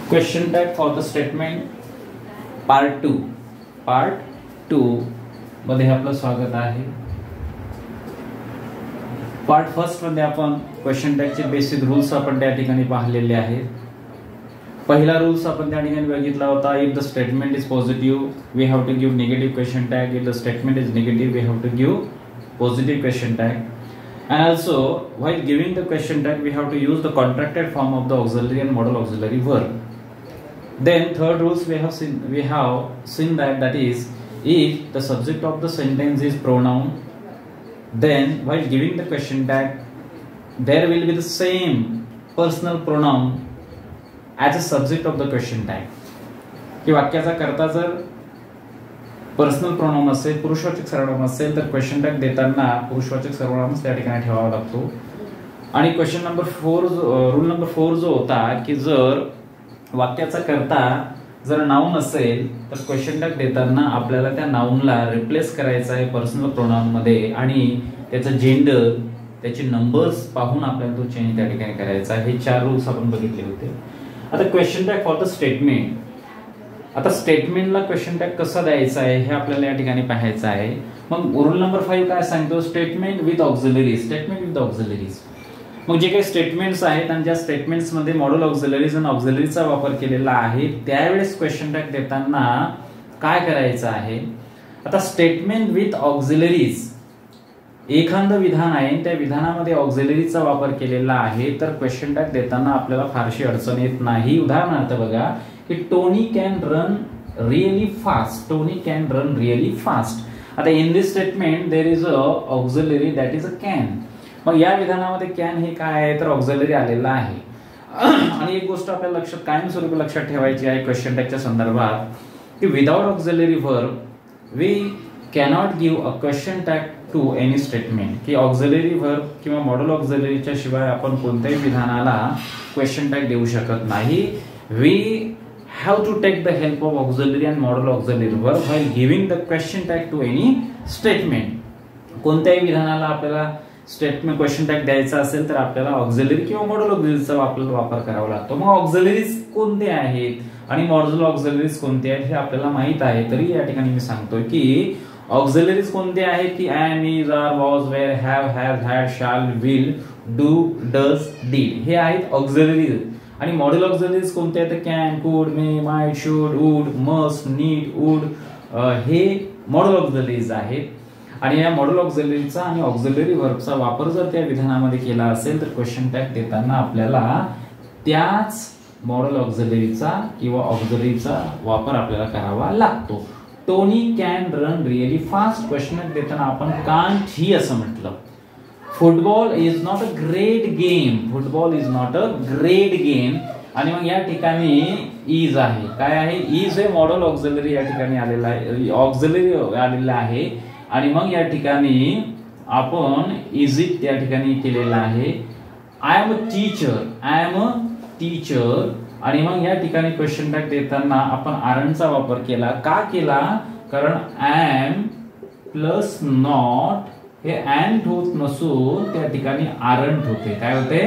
Question tag for the statement part 2 मध्ये आपलं स्वागत आहे. पार्ट फर्स्ट मध्ये आपण क्वेश्चन टॅगचे बेसिक रूल्स आपण त्या ठिकाणी पाहिलेले आहेत. पहिला रूल्स आपण त्या ठिकाणी बघितला होता. If the statement is positive we have to give negative question tag. If the statement is negative we have to give positive question tag. And also, while giving the question tag, we have to use the contracted form of the auxiliary and modal auxiliary verb. Then third rules we have seen that is, if the subject of the sentence is pronoun, then while giving the question tag, there will be the same personal pronoun as a subject of the question tag. कि वाक्याचा कर्ता जर personal pronoun असेल, पुरुषवाचक सर्वनाम असेल, तर question tag देताना पुरुषवाचक सर्वनाम त्या ठिकाणी ठेवावा लागतो. आणि क्वेश्चन नंबर 4 रूल नंबर 4 जो होता की जर वाक्याचा कर्ता जर नाउन असेल तर क्वेश्चन टॅग देताना आपल्याला त्या नाउनला रिप्लेस करायचा आहे पर्सनल प्रोनाउन मध्ये आणि त्याचं जेंडर, त्याचे नंबर्स पाहून आपल्याला तो चेंज त्या ठिकाणी करायचा आहे. हे 4 रूल्स आपण बघितले होते. आता question tag for the statement. आता स्टेटमेंटला क्वेश्चन टॅग कसा द्यायचा आहे हे आपल्याला या ठिकाणी पाहायचं आहे. मग रूल नंबर 5 काय सांगतो? Statement with auxiliaries. Statement with auxiliaries मग जे काही स्टेटमेंट्स आहेत आणि ज्या स्टेटमेंट्स मध्ये मॉड्यूल ऑक्झिलरीज आणि ऑक्झिलरीचा वापर केलेला आहे त्यावेळेस क्वेश्चन टॅग देताना काय करायचं आहे? आता स्टेटमेंट विथ ऑक्झिलरीज एखादं विधान आहे, त्या विधानामध्ये ऑक्झिलरीचा वापर केलेला आहे तर क्वेश्चन टॅग देताना आपल्याला फारशी अडचण येत नाही. उदाहरणार्थ बघा की Tony can run really fast. Tony can run really fast. आता in this statement there is a auxiliary that is a can. मग या विधानामध्ये कॅन हे काय आहे तर ऑक्झिलरी आलेला आहे. आणि एक गोष्ट आपल्याला लक्षात कायमस्वरूपी लक्षात ठेवायची आहे क्वेश्चन टॅगच्या संदर्भात की without auxiliary verb we cannot give a question tag to any statement. की ऑक्झिलरी वर्ब किंवा मॉड्यूल ऑक्झिलरीच्या शिवाय आपण कोणत्याही विधानाला क्वेश्चन टॅग देऊ शकत नाही. We have to take the help of auxiliary and modal auxiliary verb while giving the question tag to any statement. कोणत्याही विधानाला आपल्याला स्टेटमेंट क्वेश्चन टॅग द्यायचा असेल तर आपल्याला ऑक्झिलरी किंवा मॉडल ऑक्झिलरीचा वापर करावा लागतो. मग ऑक्झिलरीज कोणते आहेत आणि मॉडल ऑक्झिलरीज कोणते आहेत हे आपल्याला माहित आहे. तरी या ठिकाणी मी सांगतोय की ऑक्झिलरीज कोणते आहेत की am, is, are, was, were, have, has, had, shall, will, do, does, did हे आहेत ऑक्झिलरीज. आणि मॉड्यूल ऑक्झिलरीज कोणते आहेत? Can, could, may, might, should, would, must, need, would हे मॉड्यूल ऑक्झिलरीज आहेत. आणि या मॉड्यूल ऑक्झिलरीचा आणि ऑक्झिलरी वर्बचा वापर जर त्या विधानामध्ये केला असेल तर क्वेश्चन टॅग देताना आपल्याला त्याच मॉड्यूल ऑक्झिलरीचा किंवा ऑक्झिलरीचा वापर आपल्याला करावा लागतो. Tony can run really fast question tag देताना आपण कांट ही असं म्हटलं. Football is not a great game. Football is not a great game. आणि मग या ठिकाणी इज आहे. काय आहे? इज हे मॉडल ऑक्झिलरी या ठिकाणी आलेला आहे, ऑक्झिलरी आलेला आहे. आणि मग या ठिकाणी आपण इज इट या ठिकाणी केलेला आहे. I am a teacher. I am a teacher. आणि मग या ठिकाणी क्वेश्चन टॅग देताना आपण आरंटचा वापर केला. का केला? कारण एम प्लस नॉट हे अँड होत नसून त्या ठिकाणी आरंट होते. काय होते?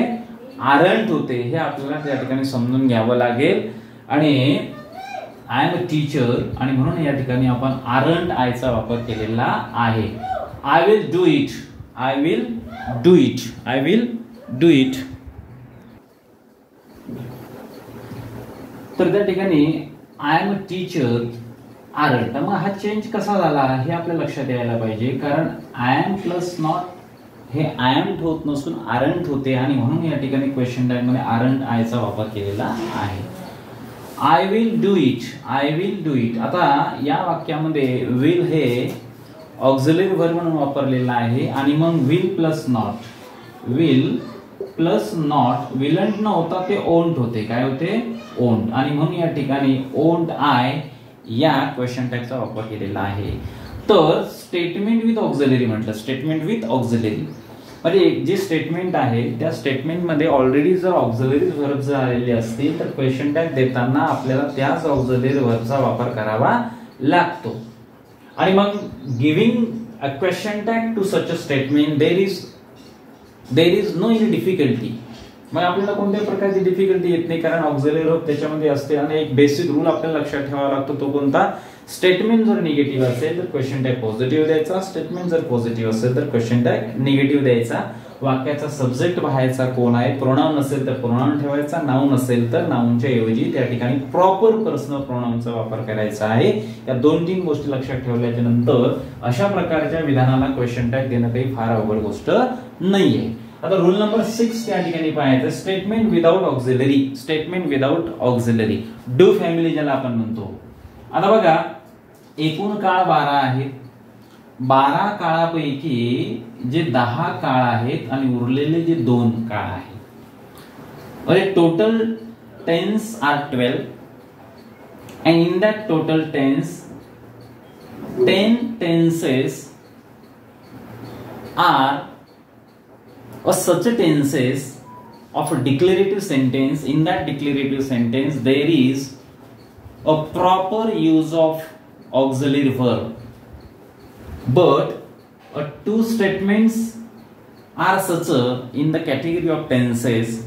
आरंट होते. हे आपल्याला त्या ठिकाणी समजून घ्यावं लागेल. आणि आय एम अ टीचर आणि म्हणून या ठिकाणी आपण आरंट आयचा वापर केलेला आहे. I will do it. I will do it. I will do it. तर त्या ठिकाणी I am a teacher aren't. मग हा चेंज कसा झाला हे आपल्या लक्षात यायला पाहिजे. कारण आय एम प्लस नॉट हे आय एम होत नसून आरंट होते आणि म्हणून या ठिकाणी क्वेश्चन टॅग मध्ये आरंट आयचा वापर केलेला आहे. I will do it. I will do it. आता या वाक्यामध्ये विल हे ऑक्झिलरी वर्ब म्हणून वापरलेला आहे आणि मग will plus not. Will plus not विलंट न होता ते ओंट होते. काय होते? ओंट. आणि म्हणून या ठिकाणी ओंट आय या क्वेश्चन टॅगचा वापर केलेला आहे. तर स्टेटमेंट विथ ऑक्झिलरी म्हटलं. स्टेटमेंट विथ ऑक्झिलरी म्हणजे जे स्टेटमेंट आहे त्या स्टेटमेंट मध्ये ऑलरेडी जर ऑक्झिलरी वर्ब जर आलेले असतील तर क्वेश्चन टॅग देताना आपल्याला त्याच ऑक्झिलरी वर्बचा वापर करावा लागतो. आणि मग giving a question tag to such a statement there is no any difficulty. मग आपल्याला कोणत्याही प्रकारची डिफिकल्टी येत नाही, कारण ऑक्झिलरी वर्ब त्याच्यामध्ये असते. आणि एक बेसिक रूल आपल्याला लक्षात ठेवावा लागतो, तो कोणता? स्टेटमेंट जर निगेटिव्ह असेल तर क्वेश्चन टॅग पॉझिटिव्ह द्यायचा, स्टेटमेंट जर पॉझिटिव्ह असेल तर क्वेश्चन टॅग निगेटिव्ह द्यायचा. वाक्याचा सब्जेक्ट पाहायचा कोण आहे, प्रोनाउन असेल तर प्रोनाउन ठेवायचा, नाउन असेल तर नाउनच्या ऐवजी त्या ठिकाणी प्रॉपर पर्सनल प्रोनाउनचा वापर करायचा आहे. या 2-3 गोष्टी लक्षात ठेवल्याच्या नंतर अशा प्रकारच्या विधानाला क्वेश्चन टॅग देणं काही फार अवघड गोष्ट नाहीये. आता रूल नंबर 6 त्या ठिकाणी पाहायचं, statement without auxiliary. Statement without auxiliary, do family ज्याला आपण म्हणतो. आता बघा, एकूण काळ 12 आहेत. 12 काळापैकी जे 10 काळ आहेत आणि उरलेले जे 2 काळ आहेत, अरे total tense R 12 and in that total tense 10 tenses are or such tenses of a declarative sentence. In that declarative sentence there is a proper use of auxiliary verb, but 2 statements are such in the category of tenses.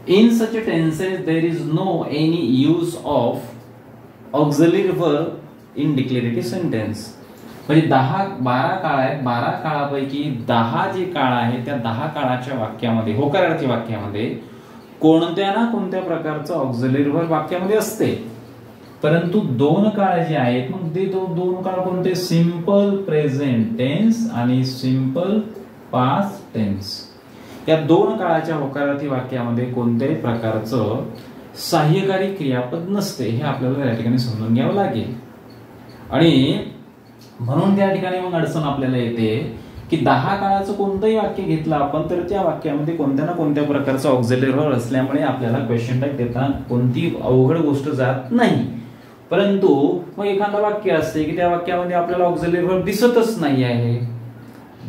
In such tenses there is no any use of auxiliary verb in declarative sentence. म्हणजे 12 काळ आहेत. 12 काळापैकी 10 जे काळ आहेत त्या 10 काळाच्या वाक्यामध्ये, होकारार्थी वाक्यामध्ये कोणत्या ना कोणत्या प्रकारचं ऑक्झिलरी वर्ब वाक्यामध्ये असते. परंतु 2 काळ जे आहेत, मग ते 2 काळ कोणते? सिंपल प्रेझेंट टेन्स आणि सिंपल पास्ट टेन्स. या 2 काळाच्या होकारार्थी वाक्यामध्ये कोणत्याही प्रकारचं सहाय्यकारी क्रियापद नसते. हे आपल्याला या ठिकाणी समजून घ्यावं लागेल. आणि म्हणून त्या ठिकाणी मग अडचण आपल्याला येते की 10 काळाचं कोणतंही वाक्य घेतलं आपण तर त्या वाक्यामध्ये कोणत्या ना कोणत्या प्रकारचं ऑक्झिलरी वर्ब असल्यामुळे आपल्याला क्वेश्चन टॅग देताना कोणती अवघड गोष्ट जात नाही. परंतु मग एखादं वाक्य असते की त्या वाक्यामध्ये आपल्याला ऑक्झिलरी वर्ब दिसतच नाही आहे.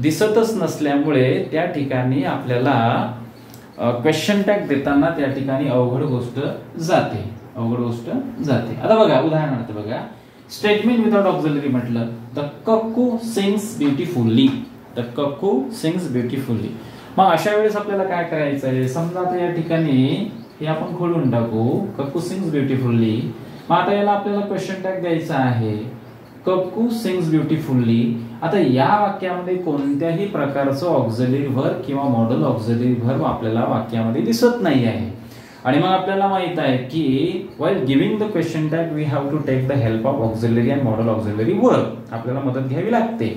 दिसतच नसल्यामुळे त्या ठिकाणी आपल्याला क्वेश्चन टॅग देताना त्या ठिकाणी अवघड गोष्ट जाते. आता बघा, उदाहरणार्थ बघा, स्टेटमेंट विदाउट ऑक्झिलरी म्हटलं, the cuckoo sings beautifully. The cuckoo sings beautifully. मग अशा वेळेस आपल्याला काय करायचं आहे? समजा आता या ठिकाणी हे आपण खोडून टाकू, कक्कू सिंग्स ब्युटिफुल्ली. मग आता याला आपल्याला क्वेश्चन टॅग द्यायचा आहे, कक्कू सिंग्स ब्युटिफुल्ली. आता या वाक्यामध्ये कोणत्याही प्रकारचं ऑक्झिलरी वर्ब किंवा मॉडल ऑक्झिलरी वर्ब आपल्याला वाक्यामध्ये दिसत नाही आहे. आणि मग आपल्याला माहित आहे की while giving the question tag we have to take the help of auxiliary and model auxiliary verb. आपल्याला मदत घ्यावी लागते.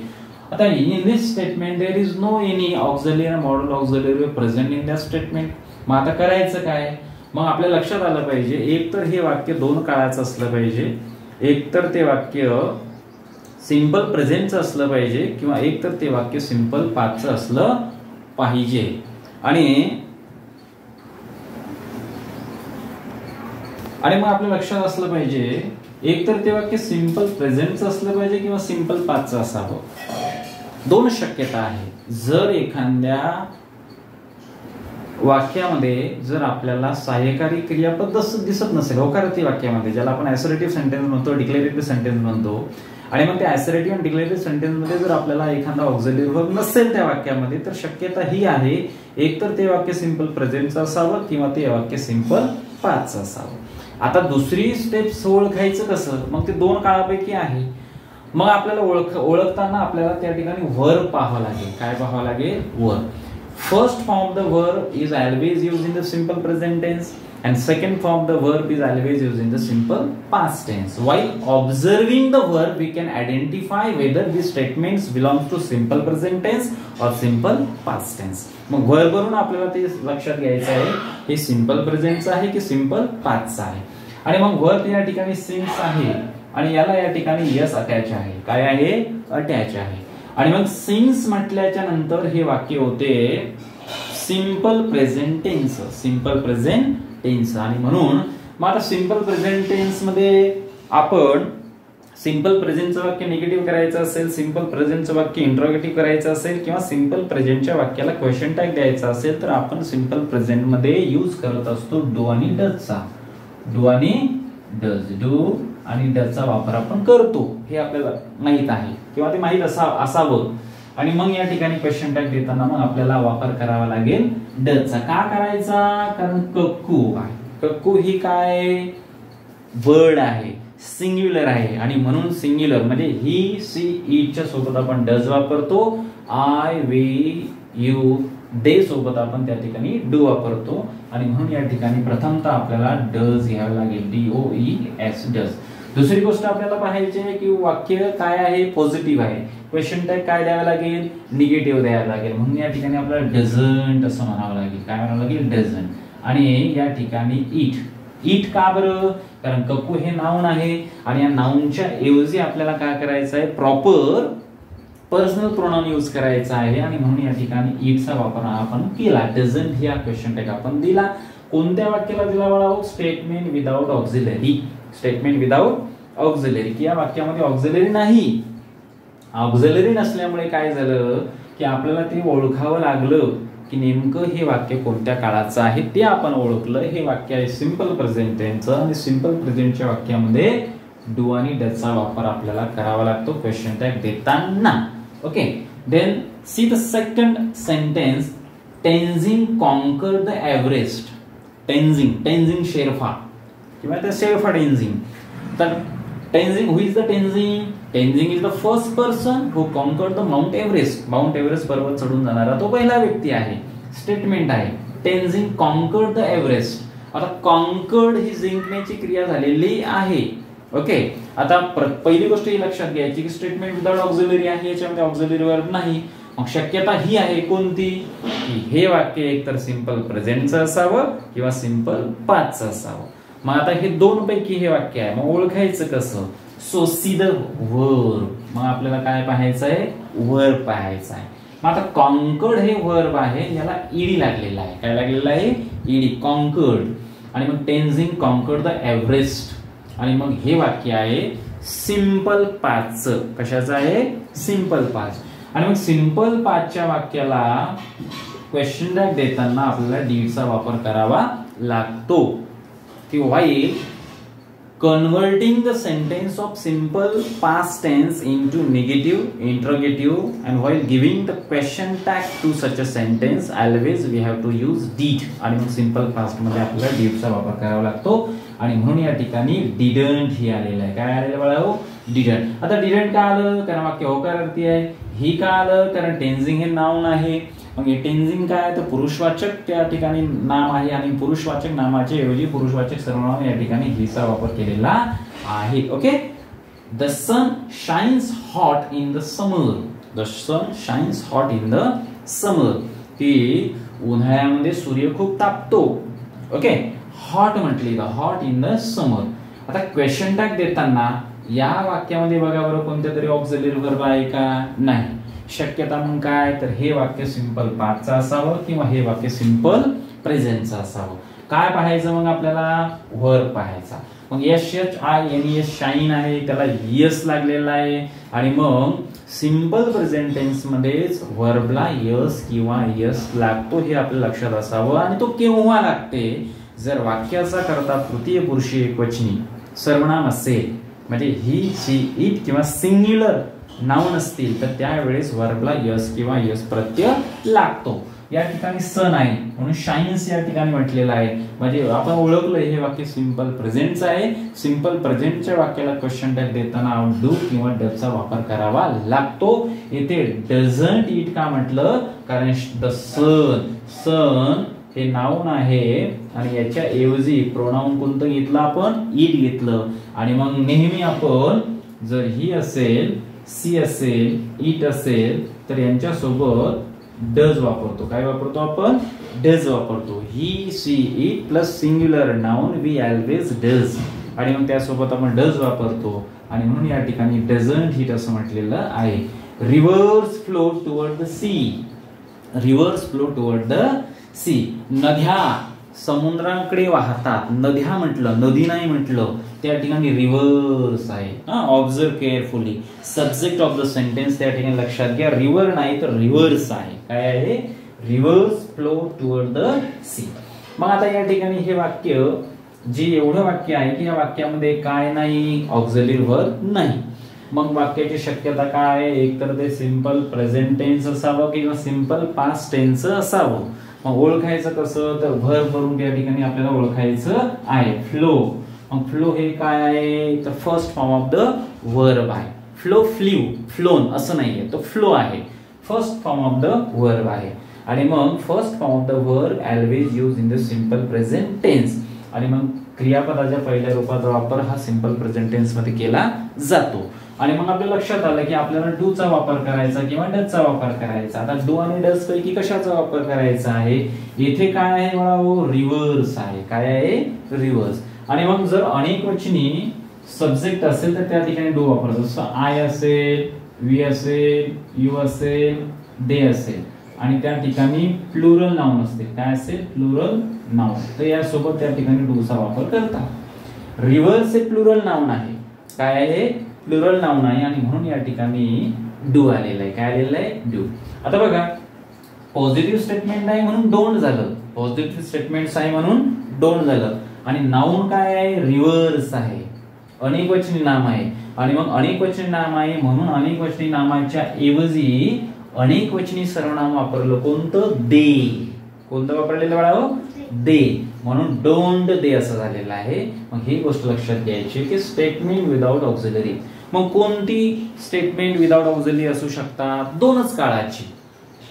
आता in this statement there is no any auxiliary and model auxiliary present in that statement. मग आता करायचं काय? मग आपल्या लक्षात आलं पाहिजे, एक तर हे वाक्य 2 काळाचं असलं पाहिजे, एक तर ते वाक्य सिंपल प्रेझेंटचं असलं पाहिजे, किंवा एक तर ते वाक्य सिंपल पास्टचं असलं पाहिजे. आणि मग आपल्या लक्षात असलं पाहिजे, एक तर ते वाक्य सिंपल प्रेझेंटचं असलं पाहिजे किंवा सिंपल पास्टचं असावं. 2 शक्यता आहेत. जर एखाद्या वाक्यामध्ये जर आपल्याला सहाय्यकारी क्रियापद दिसत नसेल, होकारार्थी वाक्यामध्ये, ज्याला आपण असर्टिव्ह सेंटेन्स म्हणतो, डिक्लेरेटिव्ह सेंटेन्स म्हणतो, आणि मग त्या असर्टिव्ह आणि डिक्लेरेटिव्ह सेंटेन्स मध्ये जर आपल्याला एखादा ऑक्झिलरी वर्ब नसेल त्या वाक्यामध्ये, तर शक्यता ही आहे, एक तर ते वाक्य सिंपल प्रेझेंटचं असावं किंवा ते वाक्य सिंपल पास्टचं असावं. आता दुसरी स्टेप ओळखायचं कसं? मग ते 2 काळापैकी आहे. मग आपल्याला ओळखताना आपल्याला त्या ठिकाणी वर्ब पाहावं लागेल. काय पाहावं लागेल? Verb. First form of the verb is always used in the simple present tense, and second form of the verb is always used in the simple past tense. While observing the verb, we can identify whether these statements belong to simple present tense or simple past tense. मग verb वरून आपल्याला ते लक्षात घ्यायचं आहे, हे simple प्रेझेंटचं आहे की सिंपल पास्टचं आहे. आणि मग वर्ब या ठिकाणी सिंग्स आहे आणि याला या ठिकाणी यस अटॅच आहे. काय आहे? अटॅच आहे. आणि मग सिंग्स म्हटल्याच्या नंतर हे वाक्य होते simple present tense. Simple present tense. आणि म्हणून मग आता सिंपल प्रेझेंट टेन्स मध्ये आपण सिंपल प्रेझेंटचं वाक्य निगेटिव्ह करायचं असेल, सिंपल प्रेझेंटचं वाक्य इंट्रोगेटिव्ह करायचं असेल, किंवा सिंपल प्रेझेंटच्या वाक्याला क्वेश्चन टॅग द्यायचा असेल, तर आपण सिंपल प्रेझेंट मध्ये यूज करत असतो डू आणि डजचा. डू आणि डज. डू आणि डजचा वापर आपण करतो, हे आपल्याला माहित आहे किंवा ते माहित असावं. आणि मग या ठिकाणी क्वेश्चन टॅग देताना मग आपल्याला वापर करावा लागेल डजचा. का करायचा? कारण कक्कू आहे. कक्कू ही काय वर्ड आहे, सिंग्युलर आहे आणि म्हणून सिंग्युलर म्हणजे ही सी इटच्या सोबत आपण डज वापरतो. आय वी यू दे सोबत आपण त्या ठिकाणी डू वापरतो आणि म्हणून या ठिकाणी प्रथमतः आपल्याला डज घ्यावं लागेल, DOES डज. दुसरी गोष्ट आपल्याला पाहायची आहे की वाक्य काय आहे, पॉझिटिव्ह आहे. क्वेश्चन टॅग काय द्यावं लागेल, निगेटिव्ह द्यावं लागेल. म्हणून या ठिकाणी आपल्याला डझंट असं म्हणावं लागेल. काय म्हणावं लागेल, डझंट. आणि या ठिकाणी इट का बरं? कारण कक्कू हे नाउन आहे आणि या नाउनच्या ऐवजी आपल्याला काय करायचं आहे, प्रॉपर पर्सनल प्रोनाउन यूज करायचा आहे आणि म्हणून या ठिकाणी इटचा वापर आपण केला. डझंट ही क्वेश्चन टॅग आपण दिला. कोणत्या वाक्याला दिला बाळाओ? Statement without auxiliary. Statement without auxiliary की या वाक्यामध्ये ऑक्झिलरी नाही. ऑक्झिलरी नसल्यामुळे काय झालं की आपल्याला ते ओळखावं लागलं की नेमकं हे वाक्य कोणत्या काळाचं आहे ते आपण ओळखलं. हे वाक्य आहे सिंपल प्रेझेंट टेन्सचं आणि सिंपल प्रेझेंटच्या वाक्यामध्ये डू आणि डजचा वापर आपल्याला करावा लागतो क्वेश्चन टॅग देताना. Okay, then see the second sentence. Tenzing conquer the Everest. Tenzing Sherpa किंवा ते शेरफा टेन्झिंग. तर Tenzing, who is the Tenzing? Tenzing is the first person who conquered the Mount Everest. Mount Everest पर्वत चढून जाणारा तो पहिला व्यक्ती आहे. स्टेटमेंट आहे टेन्झिंग कॉन्कर्ड द एव्हरेस्ट. आता कॉन्कर्ड ही जिंकण्याची क्रिया झालेली आहे. ओके, आता पहिली गोष्ट ही लक्षात घ्यायची की स्टेटमेंट विदाउट ऑक्झिलरी आहे, याच्यामध्ये ऑक्झिलरी वर्ब नाही. मग शक्यता ही आहे कोणती की हे वाक्य एकतर सिंपल प्रेझेंटचं असावं किंवा सिंपल पास्टचं असावं. मग आता हे दोन पैकी हे वाक्य आहे, मग ओळखायचं कसं? So see the verb. मग आपल्याला काय पाहायचं आहे? वर्ब पाहायचा आहे. मग आता कॉन्कर्ड हे वर्ब आहे, याला ईडी लागलेला आहे. काय लागलेला आहे? ED, conquered. आणि मग टेन्झिंग कॉन्कर्ड द एव्हरेस्ट. आणि मग हे वाक्य आहे सिंपल पास्टचं. कशाचं आहे? Simple past. आणि मग सिंपल पास्टच्या वाक्याला क्वेश्चन टॅग देताना आपल्याला डीडचा वापर करावा लागतो. की while converting the sentence of simple past tense into negative, interrogative, and while giving the question tag to such a sentence, always we have to use did. आणि मग सिंपल पास्ट मध्ये आपल्याला didचा वापर करावा लागतो आणि म्हणून या ठिकाणी didn't ही आलेलं आहे. काय आलेलं बाळाओ? didn't. आता didn't का आलं? कारण वाक्य होकारार्थी आहे. ही का आलं? कारण टेन्झिंग हे नाउन आहे. मग हे टेन्झिंग काय? तर पुरुषवाचक त्या ठिकाणी नाम आहे आणि पुरुषवाचक नामाच्या ऐवजी पुरुषवाचक सर्वनाम या ठिकाणी हीचा वापर केलेला आहे. Okay, the sun shines hot in the summer. The sun shines hot in the summer की उन्हाळ्यामध्ये सूर्य खूप तापतो. ओके, हॉट म्हटली तर हॉट इन द समर. आता क्वेश्चन टॅग देताना या वाक्यामध्ये बघा बरं कोणत्या तरी ऑक्झिलरी वर्ब आहे का? नाही. शक्यता मग काय? तर हे वाक्य सिंपल पास्टचं असावं किंवा हे वाक्य सिंपल प्रेझेंटचं असावं. काय पाहायचं मग आपल्याला? वर्ब पाहायचा. मग SHINES शाईन आहे, त्याला यस लागलेला आहे आणि मग सिंपल प्रेझेंट टेन्स मध्येच वर्बला यस किंवा यस लागतो हे आपल्या लक्षात असावं. आणि तो केव्हा लागते? जर वाक्याचा करता तृतीय पुरुषी एकवचनी सर्वनाम असेल म्हणजे ही, शी, इट किंवा सिंग्युलर नाउन असतील तर त्यावेळेस वर्बला यस किंवा यस प्रत्यय लागतो. या ठिकाणी सन आहे म्हणून शाइन्स या ठिकाणी म्हटलेलं आहे. म्हणजे आपण ओळखलं हे वाक्य सिंपल प्रेझेंटचं आहे. सिंपल प्रेझेंटच्या वाक्याला क्वेश्चन टॅग देताना डू किंवा डजचा वापर करावा लागतो. येथे डझंट इट का म्हटलं? कारण द सन हे नाउन आहे आणि याच्या ऐवजी प्रोनाउन कोणतं घेतलं आपण? इट घेतलं. आणि मग नेहमी आपण जर ही असेल, सी असेल, इट असेल तर यांच्या सोबत डज वापरतो. काय वापरतो आपण? डज वापरतो. He, she, it plus singular noun we always does. आणि मग त्यासोबत आपण डज वापरतो आणि म्हणून या ठिकाणी डझंट हिट असं म्हटलेलं आहे. Rivers flow toward the sea. Rivers flow toward the sea. नद्या समुद्राकडे वाहतात. नद्या म्हटलं, नदी नाही म्हटलं, त्या ठिकाणी रिव्हर्स आहे. Observe carefully. Subject of the sentence त्या ठिकाणी लक्षात घ्या. रिव्हर नाही तर रिव्हर्स आहे. काय आहे? Rivers flow toward the sea. मग आता या ठिकाणी हे वाक्य जे एवढं वाक्य आहे की या वाक्यामध्ये काय नाही? ऑक्झिलरी वर्ब नाही. मग वाक्याची शक्यता काय आहे, एक तर ते सिंपल प्रेझेंट टेन्स असावं किंवा सिंपल पास्ट टेन्स असावं. मग ओळखायचं कसं, तर व्हर्ब वरून त्या ठिकाणी आपल्याला ओळखायचं आहे फ्लो. मग फ्लो हे काय आहे, तर first form of the verb आहे. फ्लो, फ्ल्यू, फ्लोन असं नाहीये, तो फ्लो आहे, first form of the verb आहे. आणि मग first form of the verb always use in the simple present tense. आणि मग क्रियापदाच्या पहिल्या रूपाचा वापर हा सिंपल प्रेझेंट टेन्स मध्ये केला जातो. आणि मग आपल्या लक्षात आलं की आपल्याला डू चा वापर करायचा किंवा डजचा वापर करायचा. आता डू आणि डज पैकी कशाचा वापर करायचा आहे, इथे काय आहे मला, रिव्हर्स आहे. काय आहे, रिव्हर्स. आणि मग जर अनेक वचनी सब्जेक्ट असेल तर त्या ठिकाणी डू वापरतो. जसं आय असेल, वी असेल, यू असेल, दे असेल. आणि त्या ठिकाणी प्लुरल नाउन असते. काय असेल, प्लुरल नाउन. तर यासोबत त्या ठिकाणी डू चा वापर करतात. रिव्हर्स हे प्लुरल नाउन आहे. काय आहे, प्लुरल नाउन आहे. आणि म्हणून या ठिकाणी डू आलेलं आहे. काय आलेलं आहे, डू. आता बघा, पॉझिटिव्ह स्टेटमेंट आहे म्हणून डोंट झालं. पॉझिटिव्ह स्टेटमेंट्स आहे म्हणून डोंट झालं. आणि नाउन काय आहे, रिव्हर्स आहे, अनेक वचनी नाम आहे. आणि मग अनेक वचनी नाम आहे म्हणून अनेक वचनी नामाच्या ऐवजी अनेक वचनी सर्वनाम वापरलं. कोणतं, दे. कोणतं वापरलेलं बाळा, दे. म्हणून डोंट दे असं झालेलं आहे. मग ही गोष्ट लक्षात घ्यायची की स्टेटमेंट विदाउट ऑक्झिलरी. मग कोणती स्टेटमेंट विदाउट ऑक्झिलरी असू शकतात, दोनच काळाची,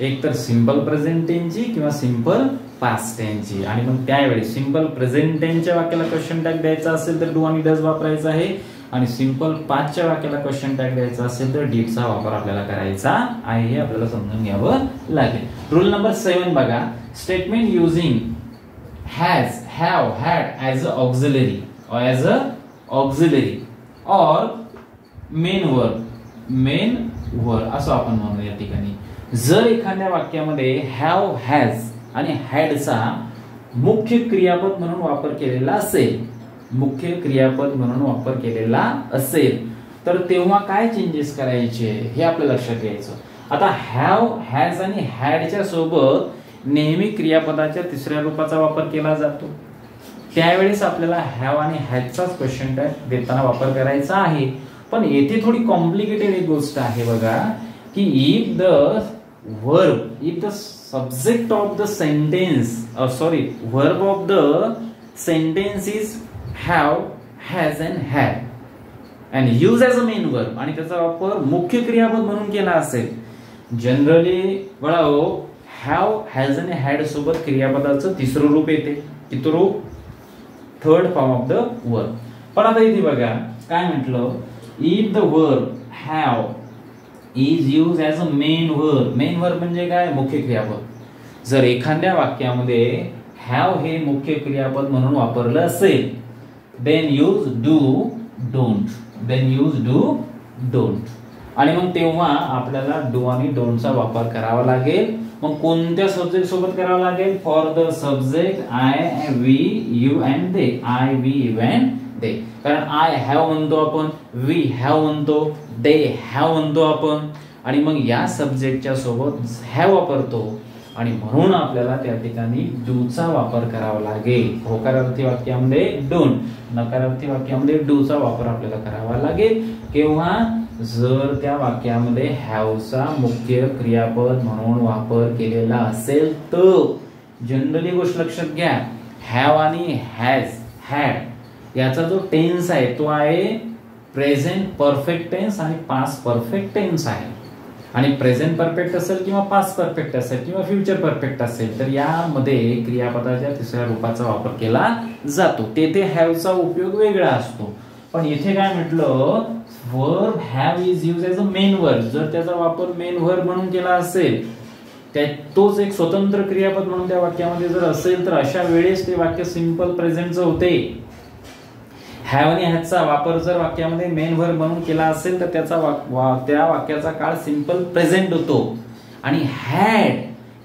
एक तर सिंपल प्रेझेंट टेन्सची किंवा सिंपल पास्ट टेन्सची. आणि मग त्यावेळी सिंपल प्रेझेंट टेन्सच्या वाक्याला क्वेश्चन टॅग द्यायचा असेल तर डू आणि डज वापरायचा आहे. आणि सिंपल पास्टच्या वाक्याला क्वेश्चन टॅग द्यायचा असेल तर डीडचा वापर आपल्याला करायचा आहे. हे आपल्याला समजून घ्यावं लागेल. रूल नंबर 7 बघा, statement using has, have, had as a auxiliary or as a auxiliary or main verb असं आपण म्हणू या ठिकाणी. जर एखाद्या वाक्यामध्ये have, has आणि had चा मुख्य क्रियापद म्हणून वापर केलेला असेल, मुख्य क्रियापद म्हणून वापर केलेला असेल तर तेव्हा काय चेंजेस करायचे हे आपल्याला लक्षात घ्यायचं. आता have, has आणि had च्या सोबत नेहमी क्रियापदाच्या तिसऱ्या रूपाचा वापर केला जातो. त्यावेळेस आपल्याला हॅव आणि हॅजचाच क्वेश्चन टॅग देताना वापर करायचा आहे. पण येथे थोडी कॉम्प्लिकेटेड एक गोष्ट आहे बघा, की if the subject of the sentence verb of the sentence is have, has and had and use as a main verb आणि त्याचा वापर मुख्य क्रियापद म्हणून केला असेल, जनरली बघा हॅव, हॅज आणि हॅड सोबत क्रियापदाचं तिसरं रूप येते. किती रूप, third form of the verb. पण आता इथे बघा काय म्हटलं, if the verb have is use as a main verb. Main verb म्हणजे काय, मुख्य क्रियापद. जर एखाद्या वाक्यामध्ये हॅव हे मुख्य क्रियापद म्हणून वापरलं असेल then use do, don't. Then use do, don't. आणि मग तेव्हा आपल्याला डू आणि डोंटचा वापर करावा लागेल. मग कोणत्या सब्जेक्ट सोबत करावा लागेल, for the subject I, we, you and they. I, we, you and they. कारण आय हॅव म्हणतो आपण, वी हॅव म्हणतो, दे हॅव म्हणतो आपण. आणि मग या सब्जेक्टच्या सोबत हॅव वापरतो आणि म्हणून आपल्याला त्या ठिकाणी डूचा वापर करावा लागेल. होकारार्थी वाक्यामध्ये डोंट, नकारार्थी वाक्यामध्ये डूचा वापर आपल्याला करावा लागेल. केव्हा, जर त्या वाक्यामध्ये हॅवचा मुख्य क्रियापद म्हणून वापर केलेला असेल तर. जनरली गोष्ट लक्षात घ्या, हॅव आणि हॅज, हॅड याचा जो टेन्स आहे तो आहे प्रेझेंट परफेक्ट टेन्स आणि पास्ट परफेक्ट टेन्स आहे. आणि प्रेझेंट परफेक्ट असेल किंवा पास्ट परफेक्ट असेल किंवा फ्युचर परफेक्ट असेल तर यामध्ये क्रियापदाच्या तिसऱ्या रूपाचा वापर केला जातो. तेथे हॅवचा उपयोग वेगळा असतो. पण इथे काय म्हटलं, verb have is use as a main verb. जर त्याचा वापर मेन वर्ब म्हणून केला असेल, तोच एक स्वतंत्र क्रियापद म्हणून त्या वाक्यामध्ये जर असेल तर अशा वेळेस ते वाक्य सिंपल प्रेझेंटचं होते. हॅव आणि हॅजचा वापर जर वाक्यामध्ये मेन वर्ब म्हणून केला असेल तर त्या वाक्याचा काळ सिंपल प्रेझेंट होतो. आणि हॅड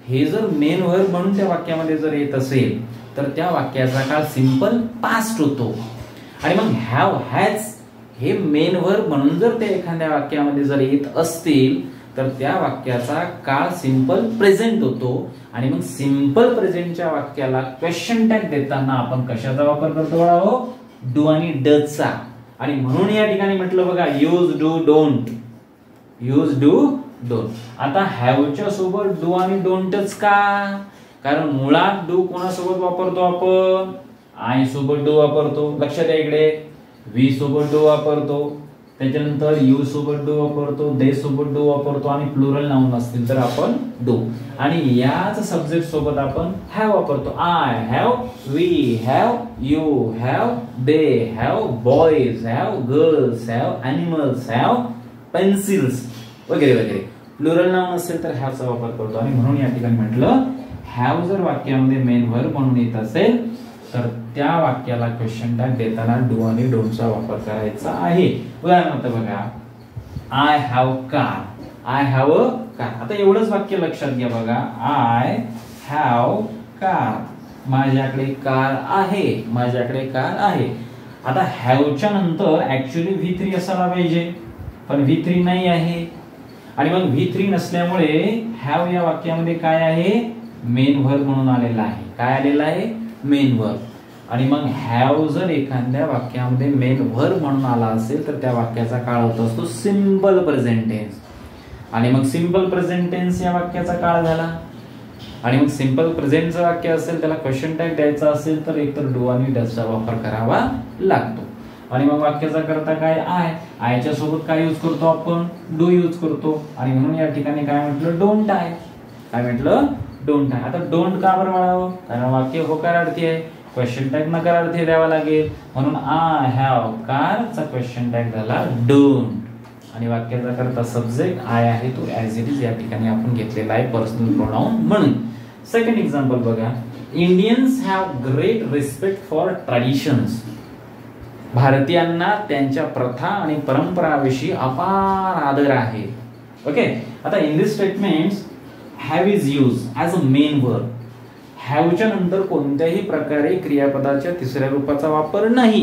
हे जर मेन वर्ब म्हणून त्या वाक्यामध्ये जर येत असेल तर त्या वाक्याचा काळ सिंपल पास्ट होतो. आणि मग हॅव, हॅज हे मेन वर्ब म्हणून जर ते एखाद्या वाक्यामध्ये जर येत असतील तर त्या वाक्याचा काळ सिंपल प्रेझेंट होतो. आणि मग सिंपल प्रेझेंटच्या वाक्याला क्वेश्चन टॅग देताना आपण कशाचा वापर करतो, डू आणि डजचा. आणि म्हणून या ठिकाणी म्हटलं बघा use do don't, use do don't. आता हॅवच्या सोबत डू आणि डोंटच का? कारण मुळात डू कोणासोबत वापरतो आपण? आय सोबत डू वापरतो, लक्षात द्या इकडे, वी सोबत डू वापरतो, त्याच्यानंतर यू सोबत डू वापरतो, दे सोबत डू वापरतो आणि प्लुरल नाउन असतील तर आपण डू, आणि याच सब्जेक्ट सोबत आपण हॅव वापरतो। I have, we have, you have, they have, boys have, girls have, animals have, pencils वगैरे वगैरे। प्लुरल नाउन असेल तर हॅव चा वापर करतो, आणि म्हणून या ठिकाणी म्हटलं हॅव जर वाक्यामध्ये मेन वर्ब म्हणून येत असेल तर त्या वाक्याला क्वेश्चन टॅग देताना डू आणि डोंट चा वापर करायचा आहे। उदाहरणार्थ बघा, I have car, I have a car. आता एवढंच वाक्य लक्षात घ्या बघा, आय हॅव कार, माझ्याकडे कार आहे, माझ्याकडे कार आहे। आता हॅवच्या नंतर ऍक्च्युअली V3 असायला पाहिजे, पण V3 नाही आहे, आणि मग V3 नसल्यामुळे हॅव या वाक्यामध्ये काय आहे? मेन वर्ब म्हणून आलेला आहे। काय आलेला आहे? Main verb. आणि मग हॅव जर एखाद्या वाक्यामध्ये मेन वर्ब म्हणून आला असेल तर त्या वाक्याचा काळ होत असतो सिंपल प्रेझेंट टेन्स, आणि मग सिंपल प्रेझेंट टेन्स या वाक्याचा काळ झाला, आणि मग सिंपल प्रेझेंटचं वाक्य असेल त्याला क्वेश्चन टॅग द्यायचा असेल तर एकतर डू आणि डजचा वापर करावा लागतो। आणि मग वाक्याचा करता काय? आय, आयच्या सोबत काय यूज करतो आपण? डू यूज करतो, आणि म्हणून या ठिकाणी काय म्हटलं? डोंट आहे। काय म्हटलं? डोंट आहे। आता डोंट का बरं म्हणावं? कारण वाक्य होकारार्थी आहे, क्वेश्चन टॅग नकारार्थी द्यावा लागेल, म्हणून आय हॅव कार चा क्वेश्चन टॅग झाला डोंट, आणि वाक्याचा करता सब्जेक्ट आय आहे तो ऍज इट इज या ठिकाणी आपण घेतलेला आहे पर्सनल प्रोनाउन म्हणून। सेकंड एक्झाम्पल बघा, Indians have great respect for traditions, भारतीयांना त्यांच्या प्रथा आणि परंपराविषयी अपार आदर आहे। ओके, आता in this statements have is use as a main verb. हॅवच्या नंतर कोणत्याही प्रकारे क्रियापदाच्या तिसऱ्या रूपाचा वापर नाही,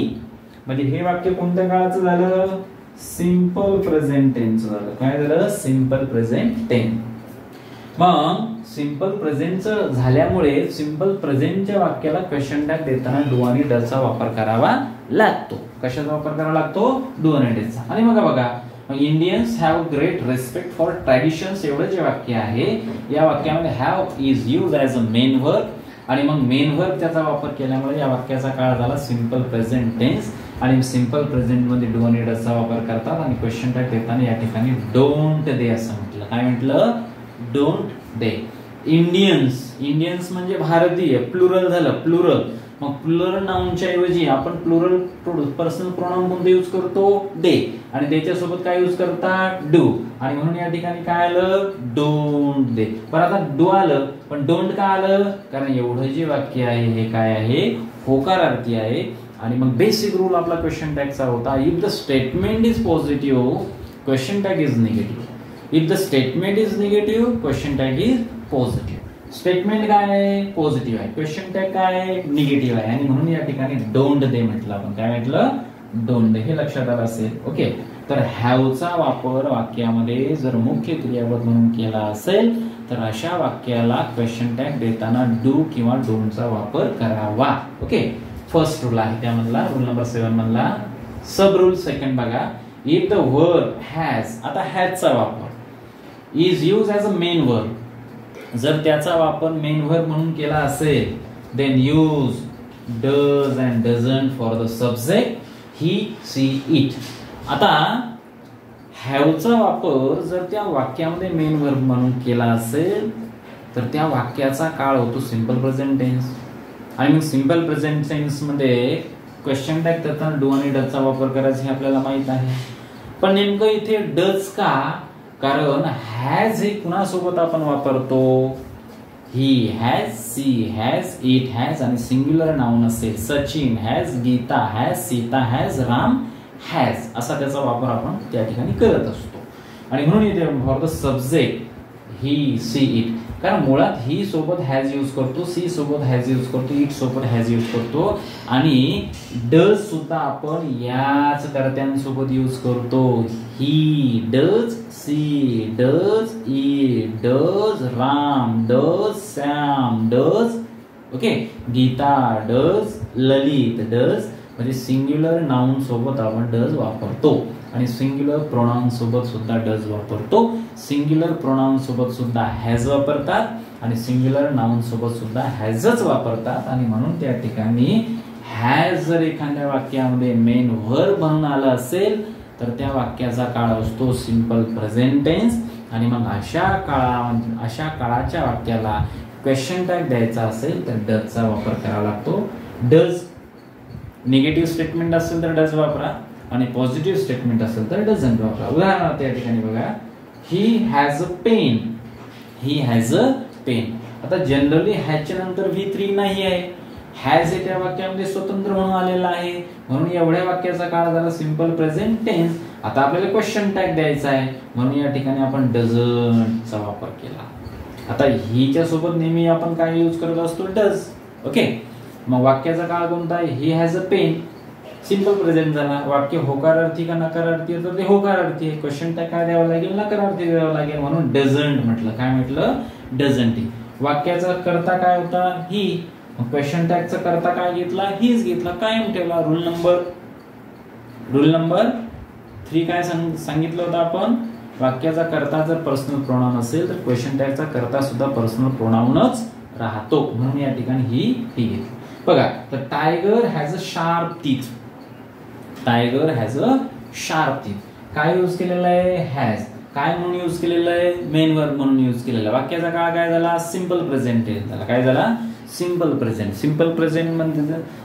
म्हणजे हे वाक्य कोणत्या काळाचं झालं? सिंपल प्रेझेंट टेन्स झालं। काय झालं? Simple present tense. मग सिंपल प्रेझेंटचं झाल्यामुळे सिंपल प्रेझेंटच्या वाक्याला क्वेश्चन टॅग देताना डू आणि डजचा वापर करावा लागतो। कशाचा वापर करावा लागतो? डू आणि डजचा। आणि मग बघा, Indians have great respect for traditions एवढं जे वाक्य आहे या वाक्यामध्ये have is use as a main verb, आणि मग मेन वर्ब त्याचा वापर केल्यामुळे या वाक्याचा काळ झाला सिंपल प्रेझेंट टेन्स, आणि सिंपल प्रेझेंट मध्ये डू आणि डजचा वापर करतात, आणि क्वेश्चन टॅग देताना या ठिकाणी डोंट दे असं म्हटलं। काय म्हटलं? Don't they. इंडियन्स, इंडियन्स म्हणजे भारतीय, प्लुरल झालं, प्लुरल। मग प्लुरल नाउनच्या ऐवजी आपण प्लुरल पर्सनल प्रोनाउन कोणते यूज करतो? दे, आणि त्याच्या सोबत काय यूज करतात? डू, आणि म्हणून या ठिकाणी काय आलं? Don't they. पण आता डू आलं, पण डोंट का आलं? कारण एवढं जे वाक्य आहे हे काय आहे? होकारार्थी आहे, आणि मग बेसिक रूल आपला क्वेश्चन टॅगचा होता, if the statement is positive question tag is negative, if the statement is negative question tag is positive. Statement काय आहे? पॉझिटिव्ह आहे, क्वेश्चन टॅग काय आहे? निगेटिव्ह आहे, आणि म्हणून या ठिकाणी डोंट दे म्हटलं आपण। काय म्हटलं? डोंट दे, हे लक्षात आलं असेल। ओके, तर हॅवचा वापर वाक्यामध्ये जर मुख्य क्रियापद म्हणून केला असेल तर अशा वाक्याला क्वेश्चन टॅग देताना डू किंवा डोंटचा वापर करावा। ओके, फर्स्ट रूल आहे त्यामधला, रूल नंबर 7 मधला। सब रूल सेकंड बघा, इफ द वर्ब हॅज, आता हॅजचा वापर is use as a main verb, जर त्याचा वापर मेन वर्ब म्हणून केला असेल then use does and doesn't for the subject he, she, it. आता हॅवचा वापर जर त्या वाक्यामध्ये मेन वर्ब म्हणून केला असेल तर त्या वाक्याचा काळ होतो सिंपल प्रेझेंट टेन्स, आणि मग सिंपल प्रेझेंट टेन्स मध्ये क्वेश्चन टॅग देताना डू आणि डजचा वापर करायचा हे आपल्याला माहित आहे। पण नेमकं इथे डज का? कारण हॅज हे कुणासोबत आपण वापरतो? He has, she has, it has, आणि सिंग्युलर नाउन असेल Sachin has, Gita has, Sita has, Ram has, असा त्याचा वापर आपण त्या ठिकाणी करत असतो। आणि म्हणून इथे for the subject he, she, it, कारण मुळात ही सोबत हॅज यूज करतो, सी सोबत हॅज यूज करतो, इट सोबत हॅज यूज करतो, आणि डज सुद्धा आपण याच कर्त्यांसोबत यूज करतो। He does, she does, it does, Ram does, Sam does, okay, Gita does, Lalit does, म्हणजे सिंग्युलर नाउन सोबत आपण डज वापरतो आणि सिंग्युलर प्रोनाउन सोबत सुद्धा डज वापरतो. सिंग्युलर प्रोनाउन सोबत सुद्धा हॅज वापरतात आणि सिंग्युलर नाउन सोबत सुद्धा हॅजच वापरतात. आणि म्हणून त्या ठिकाणी हॅज जर एखाद्या वाक्यामध्ये मेन व्हर्ब म्हणून आलं असेल तर त्या वाक्याचा काळ असतो सिंपल प्रेझेंट टेन्स. आणि मग अशा काळाच्या वाक्याला क्वेश्चन टॅग द्यायचा असेल तर डजचा वापर करावा लागतो. डज निगेटिव्ह स्टेटमेंट असेल तर डज वापरा आणि पॉझिटिव्ह स्टेटमेंट असेल तर डझंट वापरा. उदाहरणार्थ या ठिकाणी बघा, he has a pen. He has a pen. आता जनरली हॅजच्या नंतर V3 नाही आहे. हॅज हे त्या वाक्यामध्ये स्वतंत्र म्हणून आलेला आहे, म्हणून एवढ्या वाक्याचा काळ झाला सिंपल प्रेझेंट टेन्स. आता आपल्याला क्वेश्चन टॅग द्यायचा आहे म्हणून या ठिकाणी आपण डझंटचा वापर केला. आता हीच्या सोबत नेहमी आपण काय यूज करत असतो, डज. ओके, मग वाक्याचा काळ कोणता आहे, he has a pen, simple present झाला. वाक्य होकारार्थी का नकारार्थी तर ते होकारार्थी आहे. क्वेश्चन टॅग काय द्यावा लागेल, नकारार्थी द्यावा लागेल, म्हणून डझंट म्हटलं. काय म्हटलं, डझंट. वाक्याचा कर्ता काय होता, ही. क्वेश्चन टॅगचा करता काय घेतला, हीच घेतला, कायम ठेवला. रूल नंबर 3 काय सांगितलं होतं आपण, वाक्याचा कर्ता जर पर्सनल प्रोनाउन असेल तर क्वेश्चन टॅगचा कर्ता सुद्धा पर्सनल प्रोनाउनच राहतो, म्हणून या ठिकाणी ही घेतली. बघा, तर tiger has a sharp teeth. Tiger has a sharp teeth. काय यूज केलेलं आहे, हॅज. काय म्हणून यूज केलेलं आहे, मेन वर्ब म्हणून यूज केलेला. वाक्याचा काळ काय झाला, सिंपल प्रेझेंट टेन्स झाला. काय झाला, सिंपल प्रेझेंट. सिंपल प्रेझेंट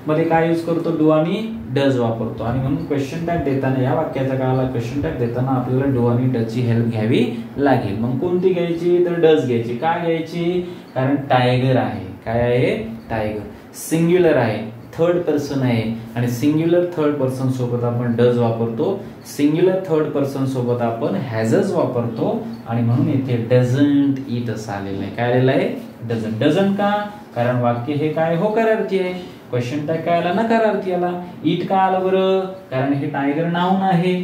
मध्ये काय यूज करतो, डू आणि डज वापरतो. आणि म्हणून क्वेश्चन टॅग देताना, या वाक्याच्या काळाला क्वेश्चन टॅग देताना आपल्याला डू आणि डजची हेल्प घ्यावी लागेल. मग कोणती घ्यायची, तर डज घ्यायची. काय घ्यायची, कारण टायगर आहे. काय आहे, टायगर. सिंग्युलर आहे, थर्ड पर्सन आहे आणि सिंग्युलर थर्ड पर्सन सोबत आपण डज वापरतो. सिंग्युलर थर्ड पर्सन सोबत आपण हॅजच वापरतो आणि म्हणून इथे डझंट ईट असं आलेलं आहे. काय आलेलं आहे, डझंट. डझंट का, कारण वाक्य हे काय होकारार्थी आहे. क्वेश्चन टॅग काय आला, नकारार्थी आला. ईट का आलं बरं, कारण हे टायगर नाउन आहे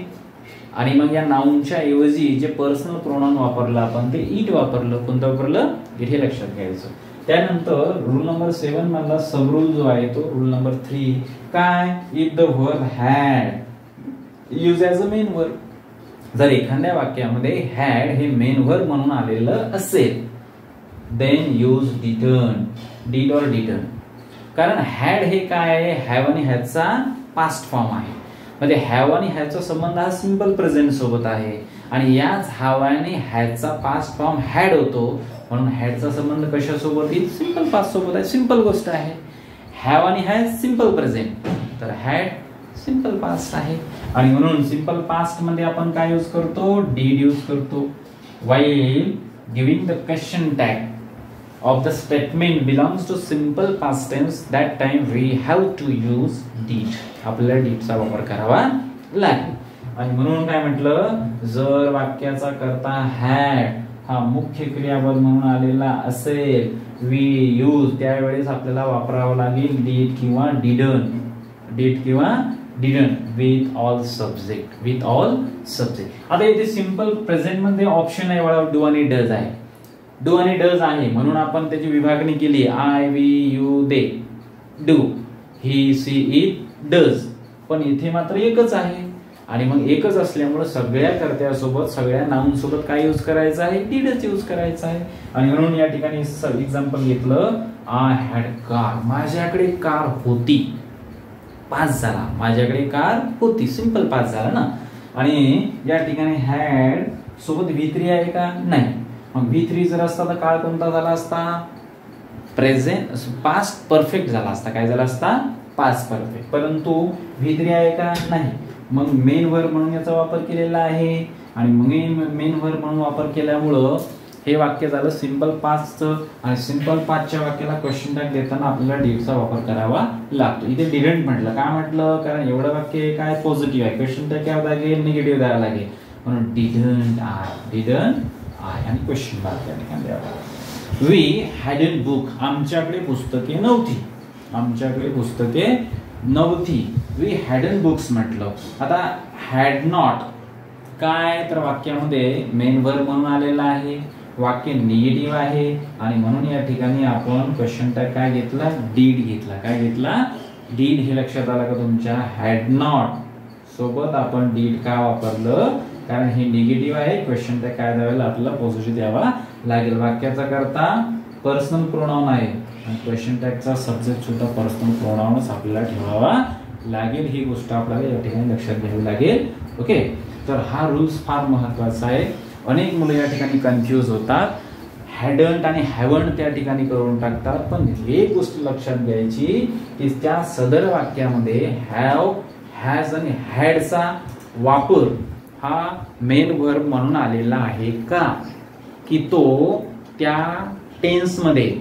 आणि मग या नाउनच्या ऐवजी जे पर्सनल प्रोनाउन वापरलं आपण ते ईट वापरलं. कोणतं वापरलं, ईट, हे लक्षात घ्यायचं. त्यानंतर रूल नंबर 7 मधला सब रूल जो आहे तो रूल नंबर 3 काय, if the verb had use as a main verb. जर एखाद्या वाक्यामध्ये हॅड हे मेन वर्ब म्हणून आलेलं असेल then use didn't. Did or didn't. कारण हॅड हे काय आहे, हॅव आणि हॅजचा पास्ट फॉर्म आहे. म्हणजे हॅव आणि हॅजचा संबंध हा सिंपल प्रेझेंट सोबत आहे आणि याच हॅव आणि हॅजचा पास्ट फॉर्म हॅड होतो, म्हणून हॅडचा संबंध कशासोबत येईल, सिंपल पास्ट सोबत आहे. सिंपल गोष्ट आहे. हॅव आणि हॅज सिंपल प्रेझेंट, तर हॅड सिंपल पास्ट आहे आणि म्हणून सिंपल पास्ट मध्ये आपण काय यूज करतो, डीड यूज करतो. While giving the question tag of the statement belongs to simple past tense, that time we have to use did. आपल्याला didचा वापर करावा लागेल. आणि म्हणून काय म्हटलं, जर वाक्याचा कर्ता had हा मुख्य क्रियापद म्हणून आलेला असेल, we use, त्यावेळेस आपल्याला वापरावं लागेल did किंवा didn't. did किंवा didn't with all subject. with all subject. आता इथे सिंपल प्रेझेंट मध्ये ऑप्शन आहे बघा, डू आणि डज आहे. डू आणि डज आहे म्हणून आपण त्याची विभागणी केली. I, we, you, they. Do, he, she, it, does. पण इथे मात्र एकच आहे आणि मग एकच असल्यामुळे सगळ्या कर्त्यासोबत, सगळ्या नाउन सोबत काय यूज करायचं आहे, डीडच यूज करायचं आहे. आणि म्हणून या ठिकाणी एक्झाम्पल घेतलं, आय हॅड कार. माझ्याकडे कार होती. पास झाला. माझ्याकडे कार होती, सिंपल पास झाला ना. आणि या ठिकाणी हॅड सोबत V3 आहे का, नाही. मग V3 जर असता तर काळ कोणता झाला असता, प्रेझेंट पास्ट परफेक्ट झाला असता. काय झाला असता, पास्ट परफेक्ट. परंतु V3 आहे का, नाही. मग मेन वर्ब म्हणून याचा वापर केलेला आहे आणि मेन वर्ब म्हणून वापर केल्यामुळं हे वाक्य झालं सिंपल पास्टचं. आणि सिंपल पास्टच्या वाक्याला क्वेश्चन टॅग देताना आपल्याला डीडचा वापर करावा लागतो. इथे डिडंट म्हटलं, काय म्हटलं, कारण एवढं वाक्य काय पॉझिटिव्ह आहे, क्वेश्चन टॅग काय लागेल, निगेटिव्ह द्यावा लागेल, म्हणून डिडंट आय. डिडंट आय आणि क्वेश्चन मार्क या ठिकाणी द्यावा. We hadn't book. आमच्याकडे पुस्तके नव्हती. आमच्याकडे पुस्तके नव्हती. वी हॅडंट बुक्स म्हटलं. आता हॅड नॉट काय, तर वाक्यामध्ये मेन वर्ब म्हणून आलेला आहे, वाक्य निगेटिव्ह आहे आणि म्हणून या ठिकाणी आपण क्वेश्चन टॅग काय घेतला, डीड घेतला. काय घेतला, डीड हे लक्षात आलं का तुमच्या? हॅड नॉट सोबत आपण डीड का वापरलं? कारण हे निगेटिव्ह आहे. क्वेश्चन टॅग काय द्यावा? आपल्याला पॉझिटिव्ह द्यावा लागेल. वाक्याचा करता पर्सनल प्रोनाउन आहे आणि क्वेश्चन टॅगचा सब्जेक्ट सुद्धा पर्सनल प्रोनाउनच आपल्याला ठेवावा लागेल. ही गोष्ट आपल्याला या ठिकाणी लक्षात घ्यावी लागेल. ओके, तर हा रूल्स फार महत्वाचा आहे. अनेक मुलं या ठिकाणी कन्फ्यूज होतात. हॅडंट आणि हॅवंट त्या ठिकाणी करून टाकतात. पण एक गोष्ट लक्षात घ्यायची की त्या सदर वाक्यामध्ये हॅव, हॅज आणि हॅडचा वापर हा मेन वर्ब म्हणून आलेला आहे का, की तो त्या टेन्स मध्ये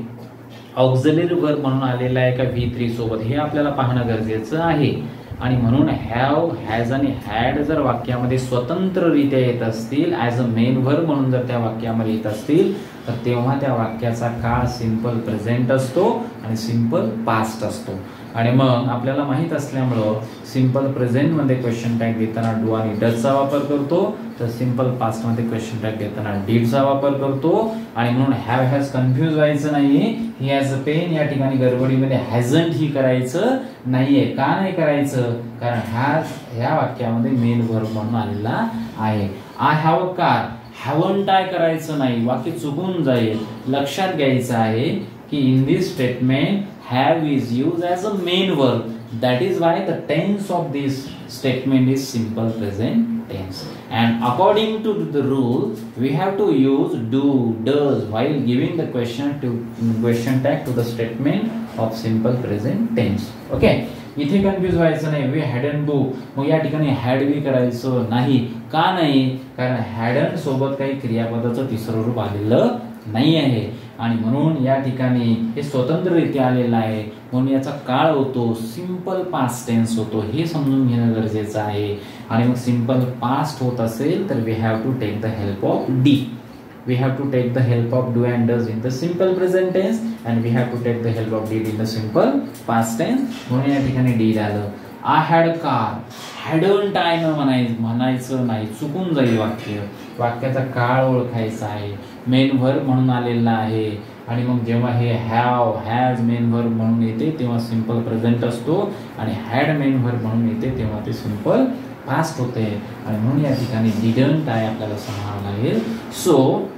ऑक्झिलरी वर्ब म्हणून आलेला आहे का V3 सोबत, हे आपल्याला पाहणं गरजेचं आहे. आणि म्हणून हॅव, हॅज आणि हॅड जर वाक्यामध्ये स्वतंत्ररित्या येत असतील, ॲज अ मेन वर्ब म्हणून जर त्या वाक्यामध्ये येत असतील, तर तेव्हा त्या वाक्याचा काळ सिंपल प्रेझेंट असतो आणि सिंपल पास्ट असतो. आणि मग आपल्याला माहित असल्यामुळं सिंपल प्रेझेंट मध्ये क्वेश्चन टॅग देताना डू आणि डजचा वापर करतो, तर सिंपल पास्ट मध्ये क्वेश्चन टॅग देताना डीडचा वापर करतो. आणि म्हणून हॅव हॅज कन्फ्यूज व्हायचं नाही. ही हॅज अ पेन या ठिकाणी गडबडीमध्ये हॅझंट ही करायचं नाहीये. का नाही करायचं? कारण हॅज ह्या वाक्यामध्ये मेन वर्ब म्हणून आलेला आहे. I have a car, haven't I करायचं नाही, वाक्य चुकून जाईल. लक्षात घ्यायचं आहे की in this statement have is used as a main verb. That is why the tense of this statement is simple present tense. And according to the rule, we have to use do, does while giving the question tag to the statement of simple present tense. Okay? इथे confuse व्हायचं नाही. We hadn't do, मग या ठिकाणी had we करायचं नाही. का नाही? कारण हॅडंट सोबत काही क्रियापदाचं तिसरं रूप आलेलं नाही आहे. आणि म्हणून या ठिकाणी हे स्वतंत्ररित्या आलेलं आहे. म्हणून याचा काळ होतो सिंपल पास्ट टेन्स होतो, हे समजून घेणं गरजेचं आहे. आणि मग सिंपल पास्ट होत असेल तर we have to take the help of D. We have to take the help of do and does in the simple present tense and we have to take the help of did in the simple past tense. म्हणून या ठिकाणी did आलं. I had a car, hadn't I न म्हणायचं नाही, चुकून जाईल वाक्य. वाक्याचा काळ ओळखायचा आहे. मेन वर्ब म्हणून आलेला आहे. आणि मग जेव्हा हे हॅव, हॅज मेन वर्ब म्हणून येते तेव्हा सिंपल प्रेझेंट असतो आणि हॅड मेन वर्ब म्हणून येते तेव्हा ते सिंपल पास्ट होते. आणि म्हणून या ठिकाणी डिडंट आय आपल्याला सांगावं लागेल. सो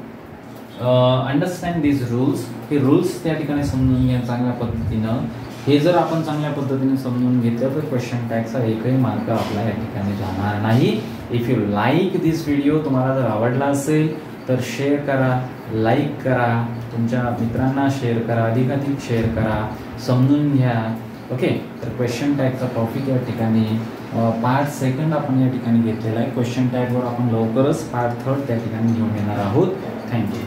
अंडरस्टँड दिस रूल्स. हे रूल्स त्या ठिकाणी समजून घ्या चांगल्या पद्धतीनं. हे जर आपण चांगल्या पद्धतीने समजून घेतलं तर क्वेश्चन टॅगचा एकही मार्क आपला या ठिकाणी जाणार नाही. If you like this video, तुम्हाला जर आवडला असेल तर शेअर करा, लाईक करा, तुमच्या मित्रांना शेअर करा, अधिकाधिक शेअर करा, समजून घ्या. ओके, तर क्वेश्चन टॅगचा टॉपिक या ठिकाणी पार्ट 2 आपण या ठिकाणी घेतलेला आहे. क्वेश्चन टॅगवर आपण लवकरच पार्ट 3 त्या ठिकाणी घेऊन येणार आहोत. थँक्यू.